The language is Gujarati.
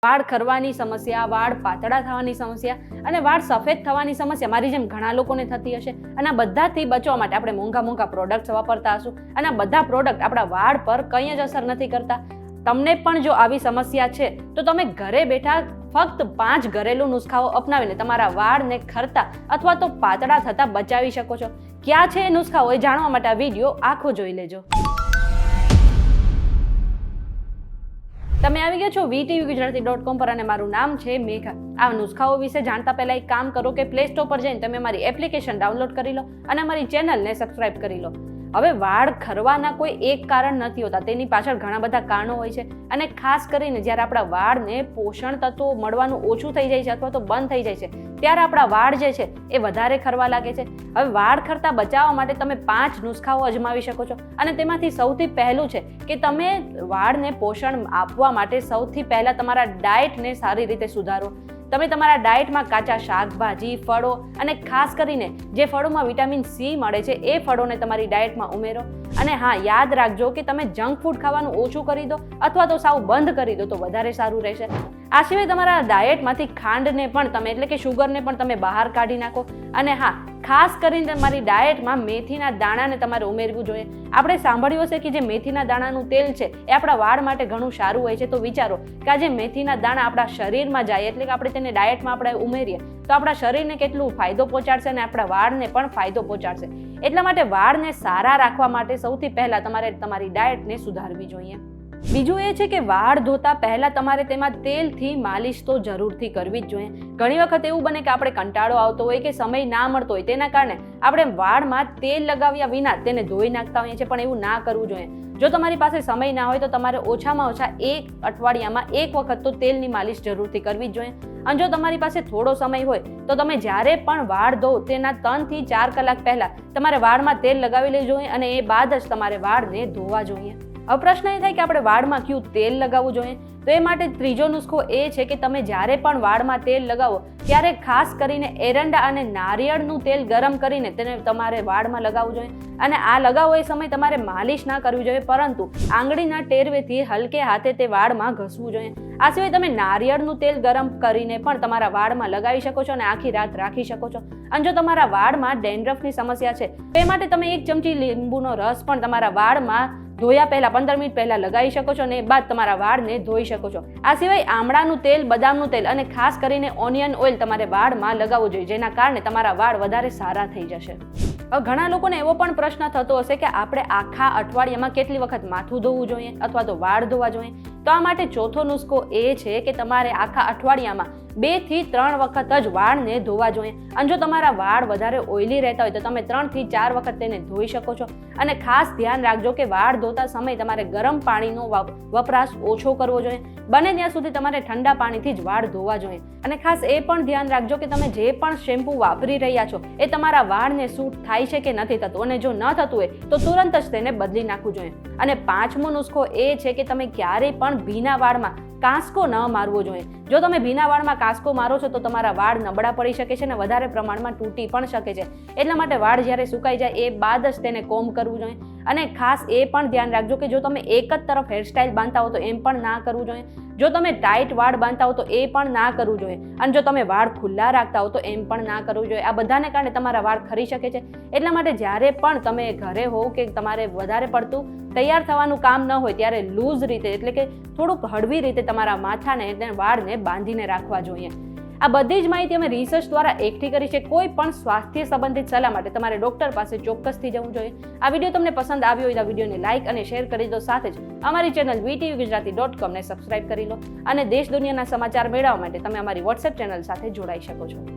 વાળ ખરવાની સમસ્યા, વાળ પાતળા થવાની સમસ્યા અને વાળ સફેદ થવાની સમસ્યા મારી જેમ ઘણા લોકોને થતી હશે અને આ બધાથી બચવા માટે આપણે મોંઘા પ્રોડક્ટ્સ વાપરતા હશું અને આ બધા પ્રોડક્ટ આપણા વાળ પર કંઈ જ અસર નથી કરતા. તમને પણ જો આવી સમસ્યા છે તો તમે ઘરે બેઠા ફક્ત 5 ઘરેલું નુસ્ખાઓ અપનાવીને તમારા વાળને ખરતા અથવા તો પાતળા થતા બચાવી શકો છો. ક્યાં છે એ નુસ્ખાઓ એ જાણવા માટે આ વિડીયો આખો જોઈ લેજો. તમે આવી ગયા છો VTVGujarati.com પર અને મારું નામ છે મેઘા. આ નુસ્ખાઓ વિશે જાણતા પહેલા એક કામ કરો કે પ્લે સ્ટોર પર જઈને તમે મારી એપ્લિકેશન ડાઉનલોડ કરી લો અને અમારી ચેનલને સબસ્ક્રાઇબ કરી લો. હવે વાળ ખરવાના કોઈ એક કારણ નથી હોતા, તેની પાછળ ઘણા બધા કારણો હોય છે અને ખાસ કરીને જ્યારે આપણા વાળને પોષણ તત્વો મળવાનું ઓછું થઈ જાય છે અથવા તો બંધ થઈ જાય છે ત્યારે આપણા વાળ જે છે એ વધારે ખરવા લાગે છે. હવે વાળ ખરતા બચાવવા માટે તમે 5 નુસ્ખાઓ અજમાવી શકો છો અને તેમાંથી સૌથી પહેલું છે કે તમે વાળને પોષણ આપવા માટે સૌથી પહેલા તમારા ડાયટને સારી રીતે સુધારો. તમે તમારા ડાયટમાં કાચા શાકભાજી, ફળો અને ખાસ કરીને જે ફળોમાં વિટામિન સી મળે છે એ ફળોને તમારી ડાયટમાં ઉમેરો. અને હા, યાદ રાખજો કે તમે જંક ફૂડ ખાવાનું ઓછું કરી દો અથવા તો સાવ બંધ કરી દો તો વધારે સારું રહેશે. આ સિવાય તમારા ડાયટમાંથી ખાંડને પણ તમે એટલે કે શુગરને પણ તમે બહાર કાઢી નાખો. અને હા, ખાસ કરીને તમારી ડાયટમાં મેથીના દાણાને તમારે ઉમેરવું જોઈએ. આપણે સાંભળ્યું હશે કે જે મેથીના દાણાનું તેલ છે એ આપણા વાળ માટે ઘણું સારું હોય છે. તો વિચારો કે આ જે મેથીના દાણા આપણા શરીરમાં જાય એટલે કે આપણે તેને ડાયટમાં આપણે ઉમેરીએ તો આપણા શરીરને કેટલું ફાયદો પહોંચાડશે અને આપણા વાળને પણ ફાયદો પહોંચાડશે. એટલા માટે વાળને સારા રાખવા માટે સૌથી પહેલા તમારે તમારી ડાયટને સુધારવી જોઈએ. બીજું એ છે કે વાળ ધોતા પહેલા તમારે તેમાં તેલથી માલિશ તો જરૂરથી કરવી જ જોઈએ. ઘણી વખત એવું બને કે આપણે કંટાળો આવતો હોય કે સમય ના મળતો હોય તેના કારણે આપણે વાળમાં તેલ લગાવ્યા વિના તેને ધોઈ નાખતા હોઈએ છીએ, પણ એવું ના કરવું જોઈએ. જો તમારી પાસે સમય ના હોય તો તમારે ઓછામાં ઓછા 1 અઠવાડિયામાં 1 વખત તો તેલની માલિશ જરૂરથી કરવી જ જોઈએ. અને જો તમારી પાસે થોડો સમય હોય તો તમે જ્યારે પણ વાળ ધો તેના 3 થી 4 કલાક પહેલા તમારે વાળમાં તેલ લગાવી લેવું જોઈએ અને એ બાદ જ તમારે વાળને ધોવા જોઈએ. હવે પ્રશ્ન એ થાય કે આપણે વાળમાં કયું તેલ લગાવવું જોઈએ? તો એ માટે ત્રીજો નુસ્ખો એ છે કે તમે જ્યારે પણ વાળમાં તેલ લગાવો ત્યારે ખાસ કરીને એરંડા અને નારિયેળનું તેલ ગરમ કરીને તેને તમારે વાળમાં લગાવવું જોઈએ. અને આ લગાવો એ સમય તમારે માલિશ ના કરવી જોઈએ, પરંતુ આંગળીના ટેરવેથી હલકે હાથે તે વાળમાં ઘસવું જોઈએ. આ સિવાય તમે નારિયેળનું તેલ ગરમ કરીને પણ તમારા વાળમાં લગાવી શકો છો અને આખી રાત રાખી શકો છો. અને જો તમારા વાળમાં ડેન્ડ્રફની સમસ્યા છે તો એ માટે તમે 1 ચમચી લીંબુનો રસ પણ તમારા વાળમાં ધોયા પહેલા 15 મિનિટ પહેલા લગાવી શકો છો અને એ બાદ તમારા વાળને ધોઈ શકો છો. આ સિવાય આમળાનું તેલ, બદામનું તેલ અને ખાસ કરીને ઓનિયન ઓઇલ તમારે વાળમાં લગાવવું જોઈએ, જેના કારણે તમારા વાળ વધારે સારા થઈ જશે. હવે ઘણા લોકોને એવો પણ પ્રશ્ન થતો હશે કે આપણે આખા અઠવાડિયામાં કેટલી વખત માથું ધોવું જોઈએ અથવા તો વાળ ધોવા જોઈએ? તો આ માટે ચોથો નુસ્ખો એ છે કે તમારે આખા અઠવાડિયામાં 2 થી 3 વખત જ વાળને ધોવા જોઈએ. અને જો તમારા વાળ વધારે ઓઇલી રહેતા હોય તો તમે 3 થી 4 વખત તેને ધોઈ શકો છો. અને ખાસ ધ્યાન રાખજો કે વાળ ધોતા સમયે તમારે ગરમ પાણીનો વપરાશ ઓછો કરવો જોઈએ. બને ત્યાં સુધી તમારે ઠંડા પાણીથી જ વાળ ધોવા જોઈએ. અને ખાસ એ પણ ધ્યાન રાખજો કે તમે જે પણ શેમ્પૂ વાપરી રહ્યા છો એ તમારા વાળને સૂટ થાય છે કે નથી થતું, અને જો ન થતું હોય તો તુરંત જ તેને બદલી નાખવું જોઈએ. અને 5મો નુસ્ખો એ છે કે તમે ક્યારેય પણ ભીના વાળમાં કાંસકો ન મારવો જોઈએ. જો તમે ભીના વાળમાં કાંસકો મારો છો તો તમારા વાળ નબળા પડી શકે છે અને વધારે પ્રમાણમાં તૂટી પણ શકે છે. એટલા માટે વાળ જ્યારે સુકાઈ જાય એ બાદ જ તેને કોમ્બ કરવું જોઈએ. અને ખાસ એ પણ ધ્યાન રાખજો કે જો તમે એક જ તરફ હેરસ્ટાઇલ બાંધતા હો તો એમ પણ ના કરવું જોઈએ. જો તમે ટાઈટ વાળ બાંધતા હો તો એ પણ ના કરવું જોઈએ. અને જો તમે વાળ ખુલ્લા રાખતા હો તો એમ પણ ના કરવું જોઈએ. આ બધાને કારણે તમારા વાળ ખરી શકે છે. એટલા માટે જ્યારે પણ તમે ઘરે હો કે તમારે વધારે પડતું તૈયાર થવાનું કામ ન હોય ત્યારે લૂઝ રીતે એટલે કે થોડુંક હળવી રીતે તમારા માથાને વાળને બાંધીને રાખવા જોઈએ. આ બધી જ માહિતી અમે રિસર્ચ દ્વારા એકઠી કરી છે. કોઈ પણ સ્વાસ્થ્ય સંબંધિત સલાહ માટે તમારે ડોક્ટર પાસે ચોક્કસથી જવું જોઈએ. આ વિડીયો તમને પસંદ આવ્યો હોય તો વિડીયોને લાઇક અને શેર કરી દો. સાથે જ અમારી ચેનલ VTVGujarati.com ને સબસ્ક્રાઇબ કરી લો. અને દેશ દુનિયાના સમાચાર મેળવવા માટે તમે અમારી WhatsApp ચેનલ સાથે જોડાઈ શકો છો.